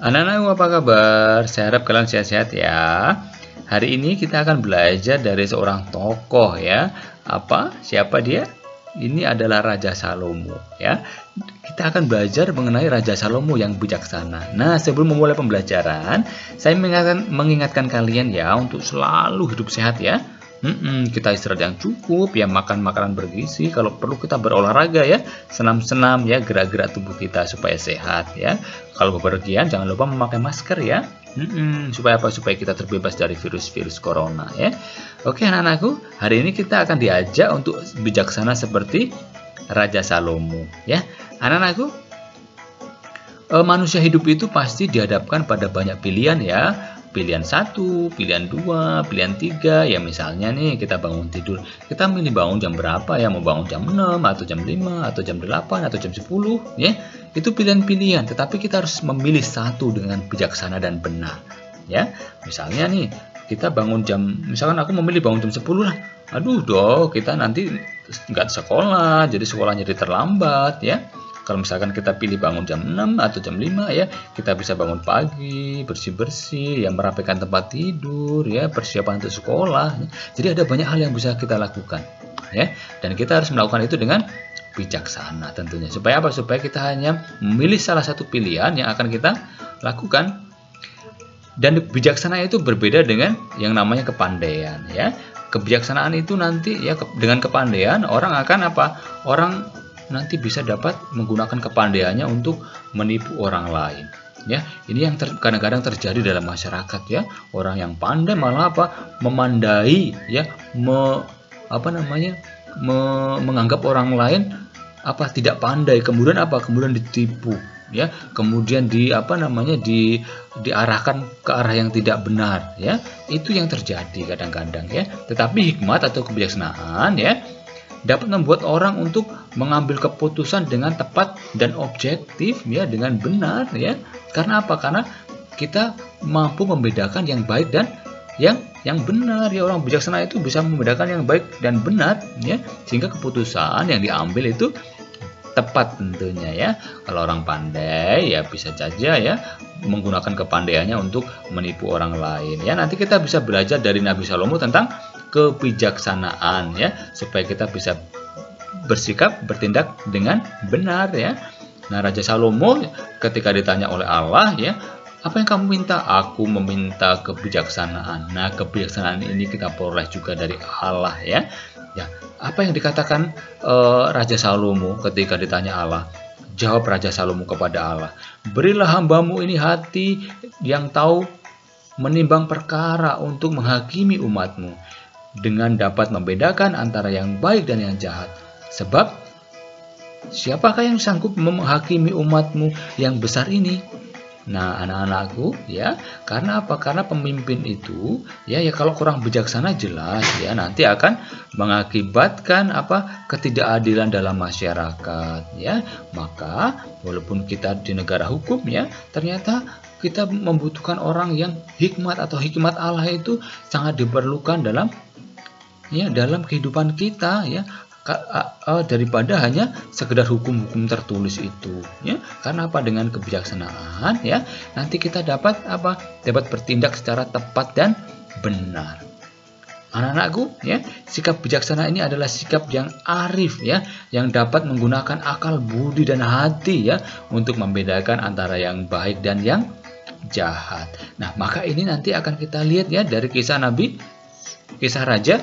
Anak-anakku apa kabar? Saya harap kalian sehat-sehat ya. Hari ini kita akan belajar dari seorang tokoh ya. Siapa dia? Ini adalah Raja Salomo ya. Kita akan belajar mengenai Raja Salomo yang bijaksana. Nah, sebelum memulai pembelajaran, saya mengingatkan kalian ya untuk selalu hidup sehat ya. Kita istirahat yang cukup ya, makan makanan bergizi, kalau perlu kita berolahraga ya, senam-senam ya, gerak-gerak tubuh kita supaya sehat ya. Kalau bepergian jangan lupa memakai masker ya. Supaya kita terbebas dari virus-virus corona ya. Oke anak-anakku, hari ini kita akan diajak untuk bijaksana seperti Raja Salomo ya. Anak-anakku, manusia hidup itu pasti dihadapkan pada banyak pilihan ya. Pilihan 1, pilihan 2, pilihan 3, ya misalnya nih kita bangun tidur, kita milih bangun jam berapa ya, mau bangun jam 6 atau jam 5 atau jam 8 atau jam 10 ya. Itu pilihan-pilihan, tetapi kita harus memilih satu dengan bijaksana dan benar ya. Misalnya nih, kita bangun misalkan aku memilih bangun jam 10 lah. Aduh kita nanti nggak sekolah, jadi sekolahnya jadi terlambat ya. Kalau misalkan kita pilih bangun jam 6 atau jam 5 ya, kita bisa bangun pagi, bersih-bersih, ya merapikan tempat tidur, ya persiapan untuk sekolah. Ya. Jadi ada banyak hal yang bisa kita lakukan, ya. Dan kita harus melakukan itu dengan bijaksana tentunya. Supaya apa? Supaya kita hanya memilih salah satu pilihan yang akan kita lakukan. Dan bijaksana itu berbeda dengan yang namanya kepandaian, ya. Kebijaksanaan itu nanti ya dengan kepandaian orang akan Orang nanti bisa dapat menggunakan kepandaiannya untuk menipu orang lain ya. Ini yang kadang-kadang terjadi dalam masyarakat ya. Orang yang pandai malah memandai ya, menganggap orang lain tidak pandai, kemudian ditipu ya, kemudian diarahkan ke arah yang tidak benar ya. Itu yang terjadi kadang-kadang ya. Tetapi hikmat atau kebijaksanaan ya dapat membuat orang untuk mengambil keputusan dengan tepat dan objektif ya, dengan benar ya. Karena apa? Karena kita mampu membedakan yang baik dan yang benar ya. Orang bijaksana itu bisa membedakan yang baik dan benar ya, sehingga keputusan yang diambil itu tepat tentunya ya. Kalau orang pandai ya bisa saja ya menggunakan kepandaiannya untuk menipu orang lain ya. Nanti kita bisa belajar dari Nabi Salomo tentang kebijaksanaan ya, supaya kita bisa bertindak dengan benar ya. Nah, Raja Salomo ketika ditanya oleh Allah ya, apa yang kamu minta? Aku meminta kebijaksanaan. Nah, kebijaksanaan ini kita peroleh juga dari Allah ya. Ya, apa yang dikatakan Raja Salomo ketika ditanya Allah? Jawab Raja Salomo kepada Allah, berilah hambamu ini hati yang tahu menimbang perkara untuk menghakimi umatmu, dengan dapat membedakan antara yang baik dan yang jahat. Sebab siapakah yang sanggup menghakimi umatmu yang besar ini? Nah, anak-anakku ya, karena apa? Karena pemimpin itu ya kalau kurang bijaksana jelas ya nanti akan mengakibatkan ketidakadilan dalam masyarakat ya. Maka walaupun kita di negara hukum ya, ternyata kita membutuhkan orang yang hikmat atau hikmat Allah itu sangat diperlukan dalam kehidupan kita ya, daripada hanya sekedar hukum-hukum tertulis itu ya. Karena dengan kebijaksanaan ya nanti kita dapat bertindak secara tepat dan benar. Anak-anakku ya, sikap bijaksana ini adalah sikap yang arif ya, yang dapat menggunakan akal budi dan hati ya untuk membedakan antara yang baik dan yang jahat. Nah, maka ini nanti akan kita lihat ya dari kisah Raja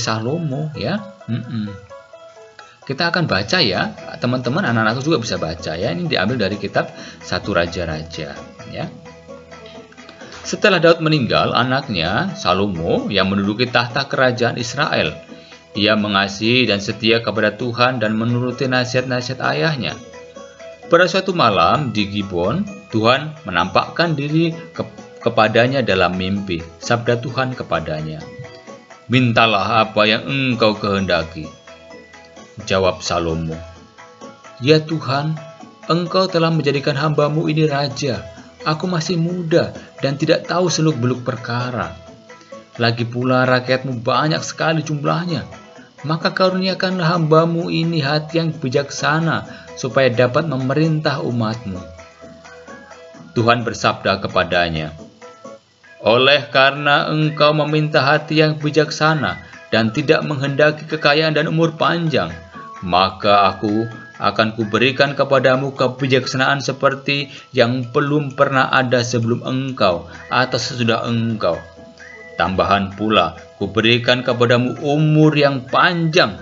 Salomo ya. Kita akan baca ya, teman-teman, anak-anakku juga bisa baca ya. Ini diambil dari kitab 1 Raja-Raja ya. Setelah Daud meninggal, anaknya Salomo yang menduduki tahta kerajaan Israel. Ia mengasihi dan setia kepada Tuhan dan menuruti nasihat-nasihat ayahnya. Pada suatu malam di Gibon, Tuhan menampakkan diri kepadanya dalam mimpi. Sabda Tuhan kepadanya, mintalah apa yang engkau kehendaki. Jawab Salomo, ya Tuhan, engkau telah menjadikan hambamu ini raja. Aku masih muda dan tidak tahu seluk-beluk perkara. Lagi pula rakyatmu banyak sekali jumlahnya. Maka karuniakanlah hambamu ini hati yang bijaksana, supaya dapat memerintah umatmu. Tuhan bersabda kepadanya, "Oleh karena engkau meminta hati yang bijaksana dan tidak menghendaki kekayaan dan umur panjang, maka aku akan kuberikan kepadamu kebijaksanaan seperti yang belum pernah ada sebelum engkau atau sesudah engkau. Tambahan pula, kuberikan kepadamu umur yang panjang."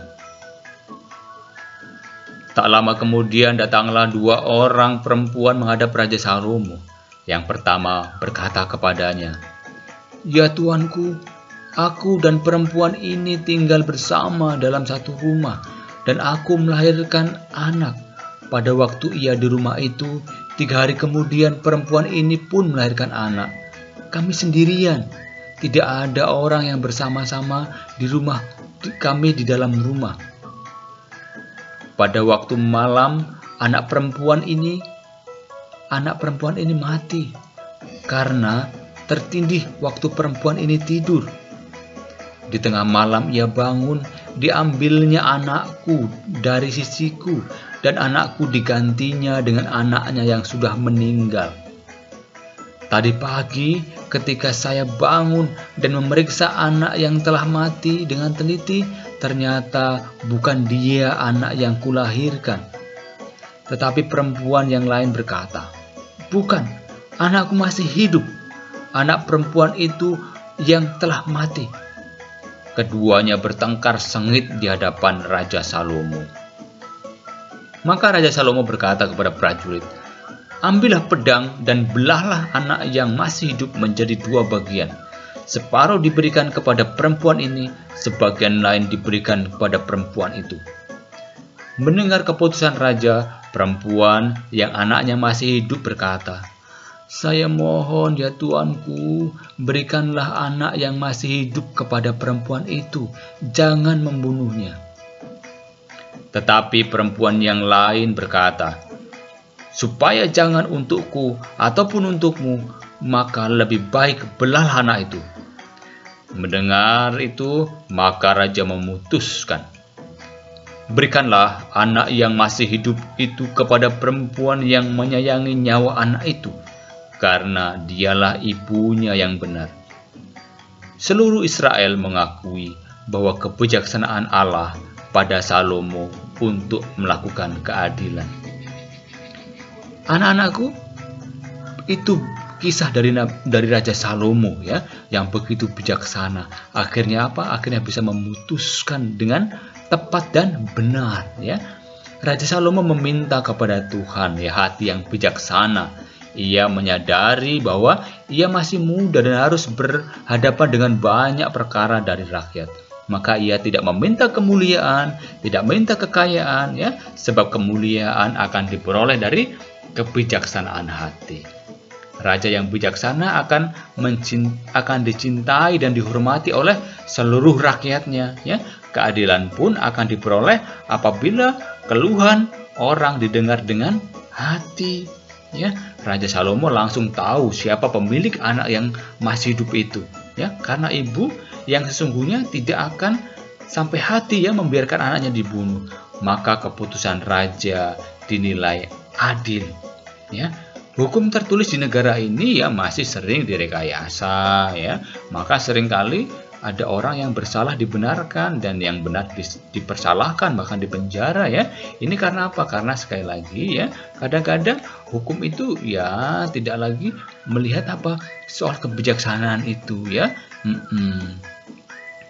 Tak lama kemudian datanglah 2 orang perempuan menghadap Raja Salomo. Yang pertama berkata kepadanya, "Ya Tuanku, aku dan perempuan ini tinggal bersama dalam satu rumah, dan aku melahirkan anak. Pada waktu ia di rumah itu, 3 hari kemudian perempuan ini pun melahirkan anak. Kami sendirian, tidak ada orang yang bersama-sama di rumah kami di dalam rumah. Pada waktu malam, anak perempuan ini mati karena tertindih waktu perempuan ini tidur. Di tengah malam ia bangun, diambilnya anakku dari sisiku, dan anakku digantinya dengan anaknya yang sudah meninggal. Tadi pagi ketika saya bangun dan memeriksa anak yang telah mati dengan teliti, ternyata bukan dia anak yang kulahirkan." Tetapi perempuan yang lain berkata, "Bukan, anakku masih hidup. Anak perempuan itu yang telah mati." Keduanya bertengkar sengit di hadapan Raja Salomo. Maka Raja Salomo berkata kepada prajurit, "Ambillah pedang dan belahlah anak yang masih hidup menjadi 2 bagian. Separuh diberikan kepada perempuan ini, sebagian lain diberikan kepada perempuan itu." Mendengar keputusan raja, perempuan yang anaknya masih hidup berkata, "Saya mohon ya Tuanku, berikanlah anak yang masih hidup kepada perempuan itu, jangan membunuhnya." Tetapi perempuan yang lain berkata, "Supaya jangan untukku ataupun untukmu, maka lebih baik belahlah anak itu." Mendengar itu, maka raja memutuskan, "Berikanlah anak yang masih hidup itu kepada perempuan yang menyayangi nyawa anak itu, karena dialah ibunya yang benar." Seluruh Israel mengakui bahwa kebijaksanaan Allah pada Salomo untuk melakukan keadilan. Anak-anakku, itu kisah dari Raja Salomo ya, yang begitu bijaksana. Akhirnya apa? Akhirnya bisa memutuskan dengan tepat dan benar ya. Raja Salomo meminta kepada Tuhan ya hati yang bijaksana. Ia menyadari bahwa ia masih muda dan harus berhadapan dengan banyak perkara dari rakyat. Maka ia tidak meminta kemuliaan, tidak meminta kekayaan ya, sebab kemuliaan akan diperoleh dari kebijaksanaan hati. Raja yang bijaksana akan dicintai dan dihormati oleh seluruh rakyatnya ya. Keadilan pun akan diperoleh apabila keluhan orang didengar dengan hati ya. Raja Salomo langsung tahu siapa pemilik anak yang masih hidup itu ya, karena ibu yang sesungguhnya tidak akan sampai hati ya membiarkan anaknya dibunuh. Maka keputusan raja dinilai adil ya. Hukum tertulis di negara ini ya masih sering direkayasa ya. Maka seringkali ada orang yang bersalah dibenarkan dan yang benar dipersalahkan, bahkan dipenjara ya. Ini karena apa? Karena sekali lagi ya, kadang-kadang hukum itu ya tidak lagi melihat apa soal kebijaksanaan itu ya.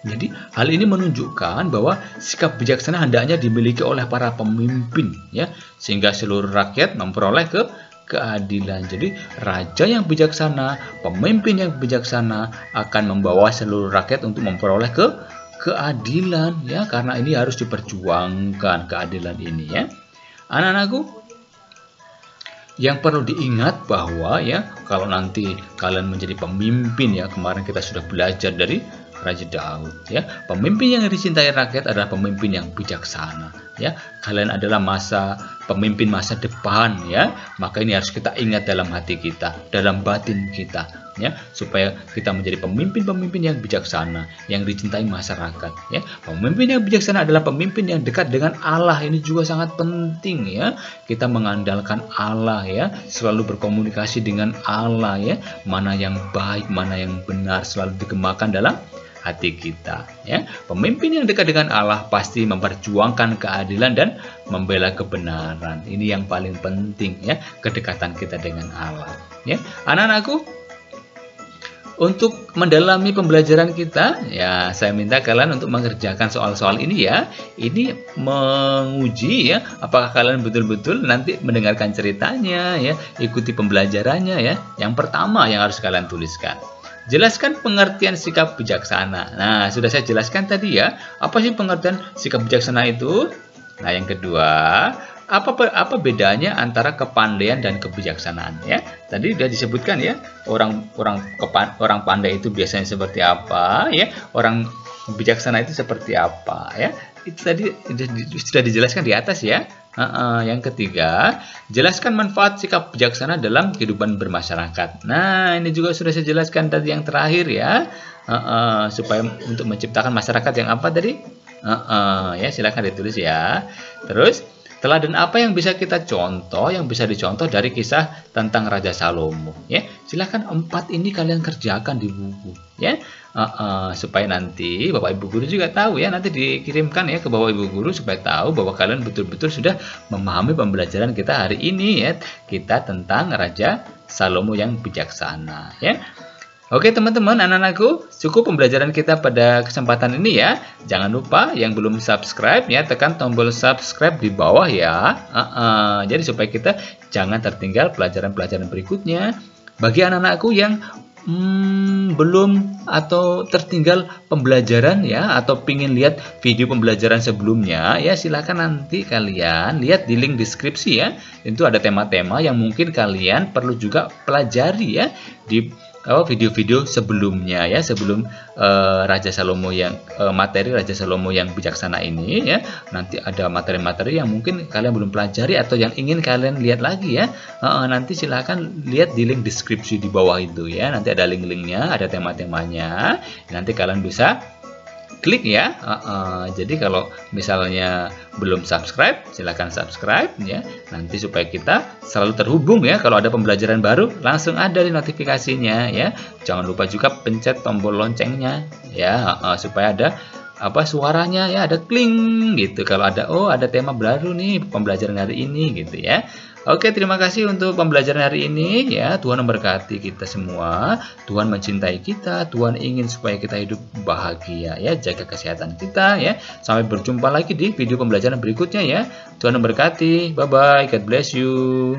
Jadi hal ini menunjukkan bahwa sikap bijaksana hendaknya dimiliki oleh para pemimpin ya, sehingga seluruh rakyat memperoleh keadilan. Jadi raja yang bijaksana, pemimpin yang bijaksana akan membawa seluruh rakyat untuk memperoleh keadilan ya, karena ini harus diperjuangkan keadilan ini ya. Anak-anakku, yang perlu diingat bahwa ya kalau nanti kalian menjadi pemimpin ya, kemarin kita sudah belajar dari Raja Daud ya, pemimpin yang dicintai rakyat adalah pemimpin yang bijaksana ya. Kalian adalah pemimpin masa depan ya, maka ini harus kita ingat dalam hati kita, dalam batin kita, ya, supaya kita menjadi pemimpin-pemimpin yang bijaksana, yang dicintai masyarakat, ya. Pemimpin yang bijaksana adalah pemimpin yang dekat dengan Allah. Ini juga sangat penting, ya. Kita mengandalkan Allah, ya, selalu berkomunikasi dengan Allah, ya. Mana yang baik, mana yang benar selalu dikembangkan dalam hati kita, ya. Pemimpin yang dekat dengan Allah pasti memperjuangkan keadilan dan membela kebenaran. Ini yang paling penting, ya, kedekatan kita dengan Allah, ya. Anak-anakku, untuk mendalami pembelajaran kita, ya, saya minta kalian untuk mengerjakan soal-soal ini, ya. Ini menguji, ya, apakah kalian betul-betul nanti mendengarkan ceritanya, ya, ikuti pembelajarannya, ya. Yang pertama yang harus kalian tuliskan, jelaskan pengertian sikap bijaksana. Nah, sudah saya jelaskan tadi, ya. Apa sih pengertian sikap bijaksana itu? Nah, yang kedua, apa bedanya antara kepandaian dan kebijaksanaan, ya? Tadi sudah disebutkan, ya. Orang pandai itu biasanya seperti apa, ya? Orang bijaksana itu seperti apa, ya? Itu tadi sudah dijelaskan di atas, ya. Yang ketiga, jelaskan manfaat sikap bijaksana dalam kehidupan bermasyarakat. Nah, ini juga sudah saya jelaskan tadi yang terakhir, ya. Supaya untuk menciptakan masyarakat yang apa tadi? Ya, silakan ditulis, ya. Terus, teladan apa yang bisa kita contoh, yang bisa dicontoh dari kisah tentang Raja Salomo, ya. Silakan 4 ini kalian kerjakan di buku, ya. Supaya nanti Bapak Ibu Guru juga tahu, ya, nanti dikirimkan, ya, ke Bapak Ibu Guru supaya tahu bahwa kalian betul-betul sudah memahami pembelajaran kita hari ini, ya, kita tentang Raja Salomo yang bijaksana, ya. Oke teman-teman, anak-anakku, cukup pembelajaran kita pada kesempatan ini, ya. Jangan lupa yang belum subscribe, ya, tekan tombol subscribe di bawah, ya. Jadi supaya kita jangan tertinggal pelajaran-pelajaran berikutnya. Bagi anak-anakku yang belum atau tertinggal pembelajaran, ya, atau pingin lihat video pembelajaran sebelumnya, ya, silakan nanti kalian lihat di link deskripsi, ya. Itu ada tema-tema yang mungkin kalian perlu juga pelajari, ya, di video-video sebelumnya, ya, sebelum Raja Salomo yang materi Raja Salomo yang bijaksana ini, ya. Nanti ada materi-materi yang mungkin kalian belum pelajari atau yang ingin kalian lihat lagi, ya. Nanti silakan lihat di link deskripsi di bawah itu, ya. Nanti ada link-linknya, ada tema-temanya. Nanti kalian bisa klik, ya. Jadi kalau misalnya belum subscribe, silakan subscribe, ya. Nanti supaya kita selalu terhubung, ya. Kalau ada pembelajaran baru langsung ada di notifikasinya, ya. Jangan lupa juga pencet tombol loncengnya, ya, supaya ada suaranya, ya, ada kling gitu. Kalau ada tema baru nih pembelajaran hari ini gitu, ya. Oke, terima kasih untuk pembelajaran hari ini, ya. Tuhan memberkati kita semua. Tuhan mencintai kita. Tuhan ingin supaya kita hidup bahagia, ya. Jaga kesehatan kita, ya. Sampai berjumpa lagi di video pembelajaran berikutnya, ya. Tuhan memberkati. Bye bye. God bless you.